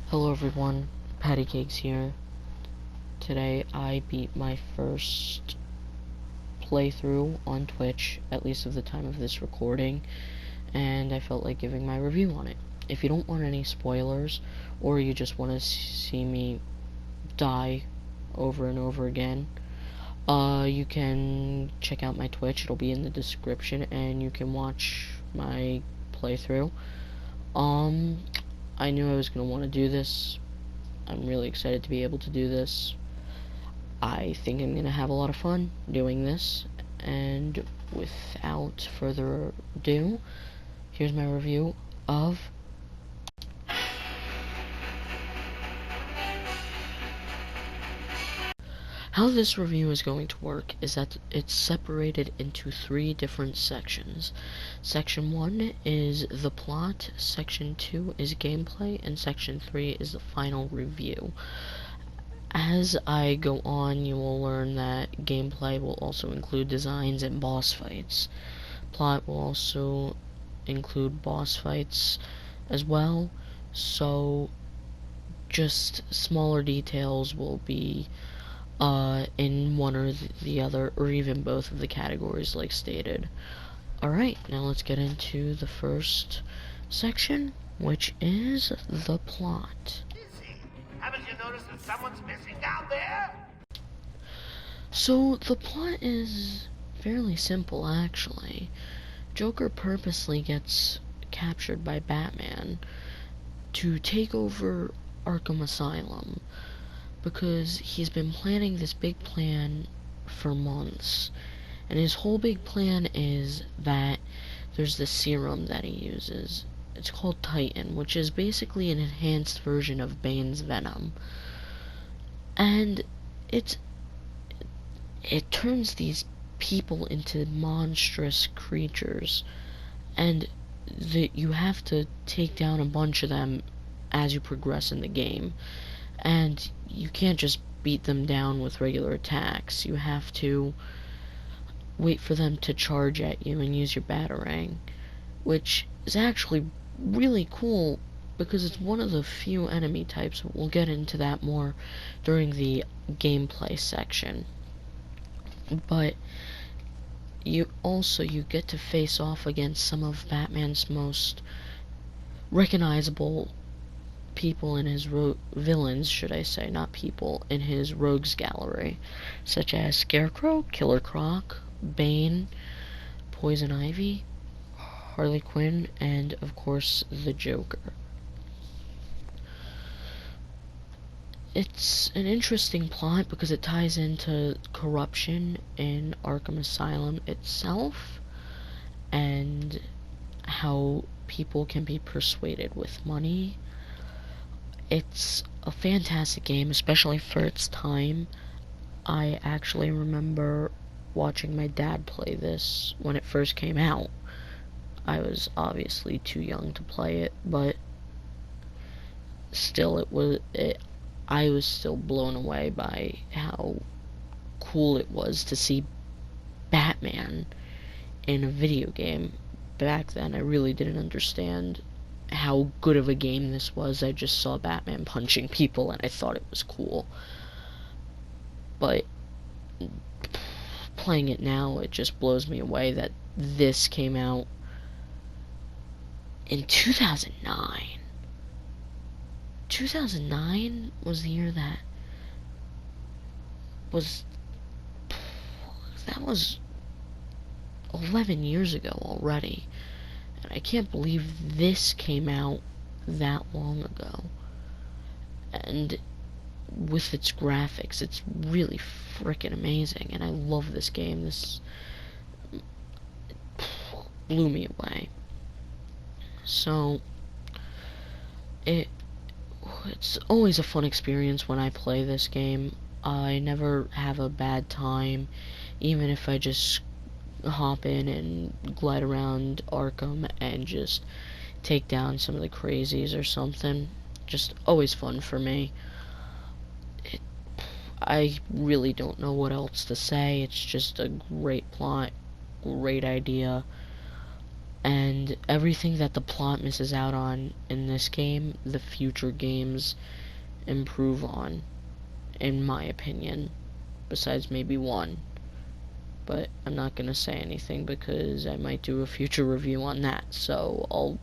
Hello everyone, Paticakes here. Today I beat my first playthrough on Twitch, at least of the time of this recording, and I felt like giving my review on it. If you don't want any spoilers, or you just want to see me die over and over again, you can check out my Twitch. It'll be in the description, and you can watch my playthrough. I knew I was going to want to do this. I'm really excited to be able to do this. I think I'm going to have a lot of fun doing this, and without further ado, here's my review of how this review is going to work is that it's separated into 3 different sections. Section 1 is the plot, Section 2 is gameplay, and Section 3 is the final review. As I go on, you will learn that gameplay will also include designs and boss fights. Plot will also include boss fights as well, so just smaller details will be in one or the other, or even both of the categories like stated. Alright, now let's get into the first section, which is the plot. Haven't you noticed that someone's missing down there? So, the plot is fairly simple, actually. Joker purposely gets captured by Batman to take over ARKHAM Asylum, because he's been planning this big plan for months. And his whole big plan is that there's this serum that he uses. It's called Titan, which is basically an enhanced version of Bane's venom. And it turns these people into monstrous creatures, and you have to take down a bunch of them as you progress in the game. And you can't just beat them down with regular attacks. You have to wait for them to charge at you and use your batarang, which is actually really cool because it's one of the few enemy types. We'll get into that more during the gameplay section. But you get to face off against some of Batman's most recognizable people in his villains, should I say, not people, in his rogues gallery, such as Scarecrow, Killer Croc, Bane, Poison Ivy, Harley Quinn, and of course the Joker. It's an interesting plot because it ties into corruption in ARKHAM Asylum itself, and how people can be persuaded with money. It's a fantastic game, especially for its time. I actually remember watching my dad play this when it first came out. I was obviously too young to play it, but still I was still blown away by how cool it was to see Batman in a video game. Back then, I really didn't understand how good of a game this was. I just saw Batman punching people and I thought it was cool. But playing it now, it just blows me away that this came out in 2009. 2009 was the year that was 11 years ago already. And I can't believe this came out that long ago. And with its graphics, it's really freaking amazing. And I love this game. This blew me away. So, it's always a fun experience when I play this game. I never have a bad time, even if I just hop in and glide around ARKHAM and just take down some of the crazies or something. Just always fun for me. I really don't know what else to say. It's just a great plot, great idea. And everything that the plot misses out on in this game, the future games improve on, in my opinion, besides maybe one. But I'm not gonna say anything because I might do a future review on that, so I'll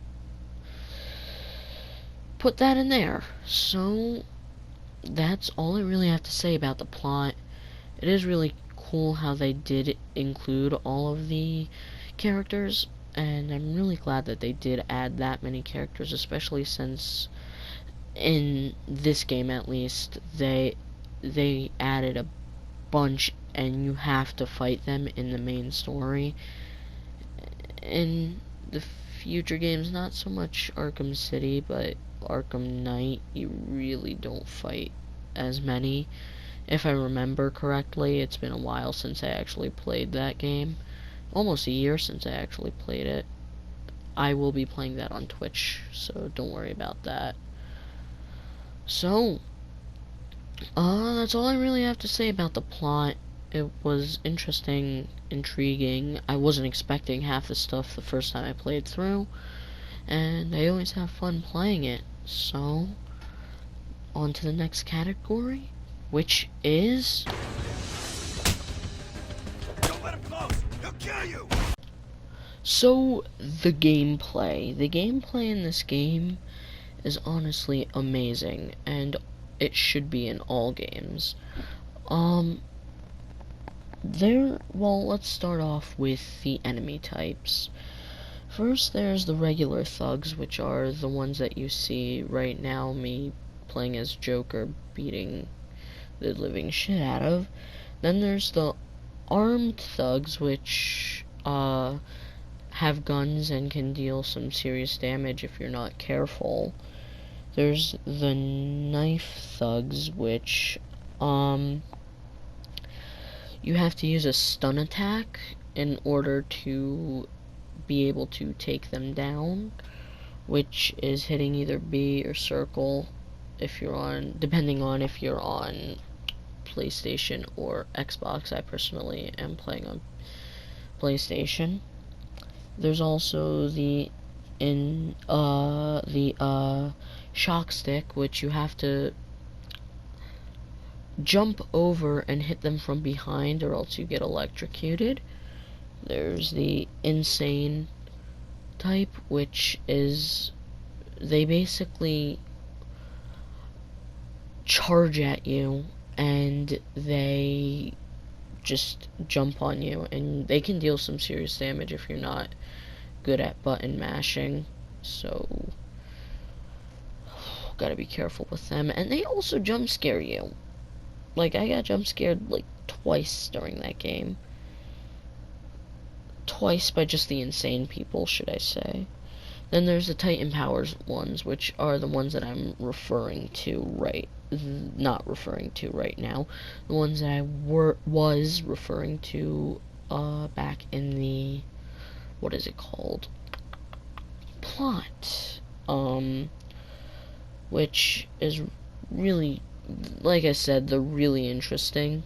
put that in there. So that's all I really have to say about the plot. It is really cool how they did include all of the characters, and I'm really glad that they did add that many characters, especially since in this game at least they added a bunch and you have to fight them in the main story. In the future games, not so much Arkham City, but Arkham Knight, you really don't fight as many. If I remember correctly, it's been a while since I actually played that game. Almost a year since I actually played it. I will be playing that on Twitch, so don't worry about that. So, that's all I really have to say about the plot. It was interesting, intriguing. I wasn't expecting half the stuff the first time I played through, and I always have fun playing it. So, on to the next category, which is... Don't let him close! He'll kill you! So, the gameplay. The gameplay in this game is honestly amazing, and it should be in all games. Well, let's start off with the enemy types. First, there's the regular thugs, which are the ones that you see right now, me playing as Joker, beating the living shit out of. Then there's the armed thugs, which, have guns and can deal some serious damage if you're not careful. There's the knife thugs, which, you have to use a stun attack in order to be able to take them down, which is hitting either B or circle if you're on, depending on if you're on PlayStation or Xbox. I personally am playing on PlayStation. There's also the shock stick, which you have to jump over and hit them from behind or else you get electrocuted. There's the insane type, which is they basically charge at you and they just jump on you, and they can deal some serious damage if you're not good at button mashing, so gotta be careful with them. And they also jump scare you. Like, I got jump scared like twice during that game. Twice by just the insane people, should I say. Then there's the Titan Powers ones, which are the ones that I'm referring to not referring to right now. The ones that I was referring to back in the, what is it called? Plot. Which is really, like I said, they're really interesting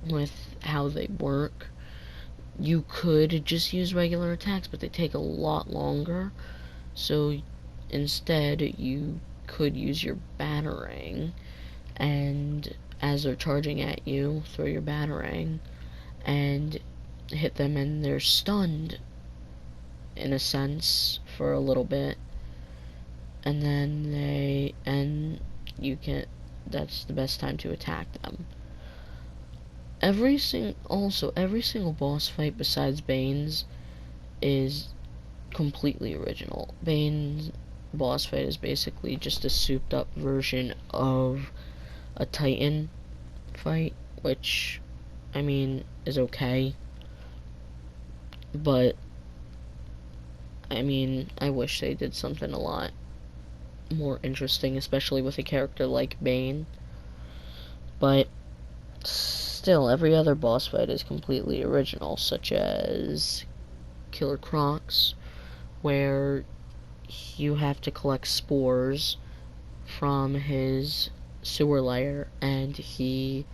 with how they work. You could just use regular attacks, but they take a lot longer. So instead, you could use your batarang, and as they're charging at you, throw your batarang and hit them, and they're stunned in a sense for a little bit, and then that's the best time to attack them. Every single boss fight besides Bane's is completely original. Bane's boss fight is basically just a souped up version of a Titan fight, which, I mean, is okay. But, I mean, I wish they did something a lot more interesting, especially with a character like Bane. But still, every other boss fight is completely original, such as Killer Croc's, where you have to collect spores from his sewer lair, and you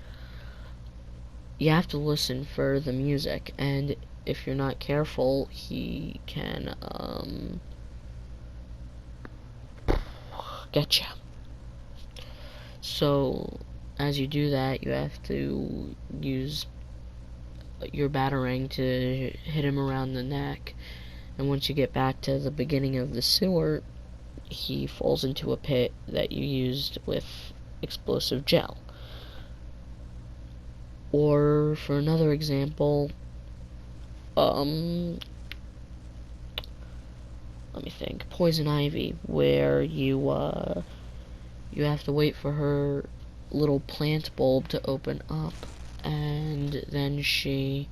have to listen for the music, and if you're not careful, he can get you. So as you do that, you have to use your batarang to hit him around the neck, and once you get back to the beginning of the sewer, he falls into a pit that you used with explosive gel. Or for another example, let me think, Poison Ivy, where you have to wait for her little plant bulb to open up, and then she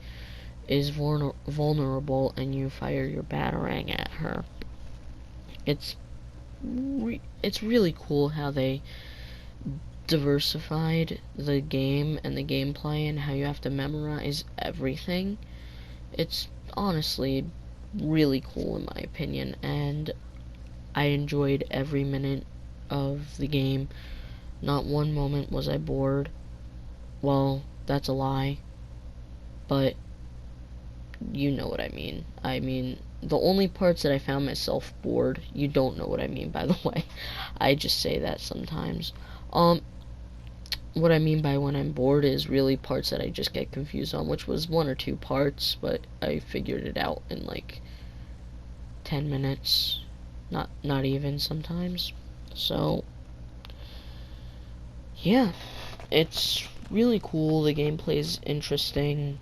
is vulnerable, and you fire your batarang at her. It's really cool how they diversified the game and the gameplay and how you have to memorize everything. It's honestly really cool in my opinion, and I enjoyed every minute of the game. Not one moment was I bored. Well, that's a lie, but you know what I mean. I mean, the only parts that I found myself bored, you don't know what I mean, by the way. I just say that sometimes. What I mean by when I'm bored is really parts that I just get confused on, which was 1 or 2 parts, but I figured it out in like 10 minutes, not even sometimes. So yeah, it's really cool. The gameplay's interesting.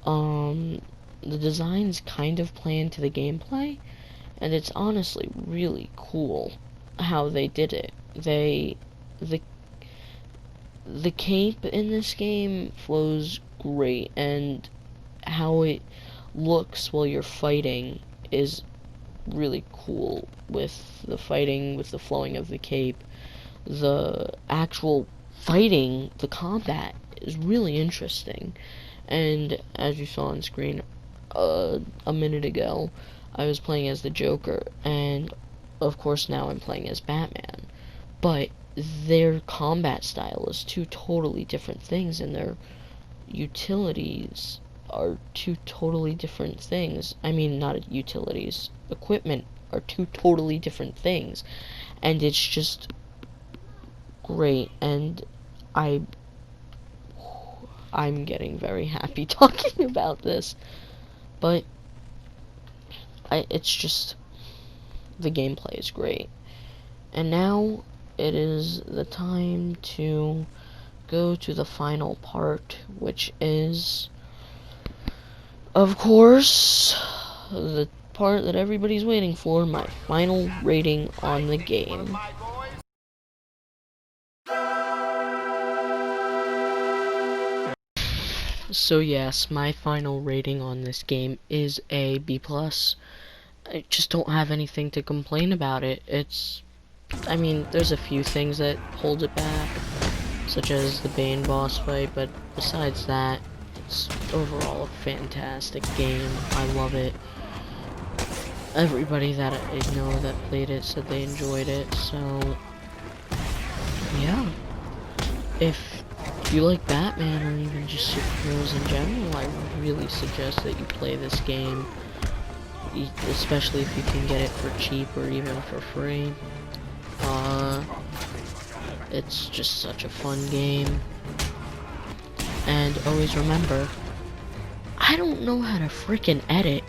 The designs kind of play into the gameplay, and it's honestly really cool how they did it. The cape in this game flows great, and how it looks while you're fighting is really cool with the fighting, with the flowing of the cape. The actual fighting, the combat, is really interesting. And as you saw on screen a minute ago, I was playing as the Joker, and of course now I'm playing as Batman. But their combat style is 2 totally different things, and their utilities are 2 totally different things. I mean, not utilities, equipment are 2 totally different things, and it's just great. And I'm getting very happy talking about this, but it's just, the gameplay is great. And now it is the time to go to the final part, which is, of course, the part that everybody's waiting for, my final rating on the game. So yes, my final rating on this game is a B+. I just don't have anything to complain about it. I mean, there's a few things that hold it back, such as the Bane boss fight, but besides that, it's overall a fantastic game. I love it. Everybody that I know that played it said they enjoyed it, so yeah. If you like Batman or even just superheroes in general, I really suggest that you play this game, especially if you can get it for cheap or even for free. It's just such a fun game. And always remember, I don't know how to frickin' edit,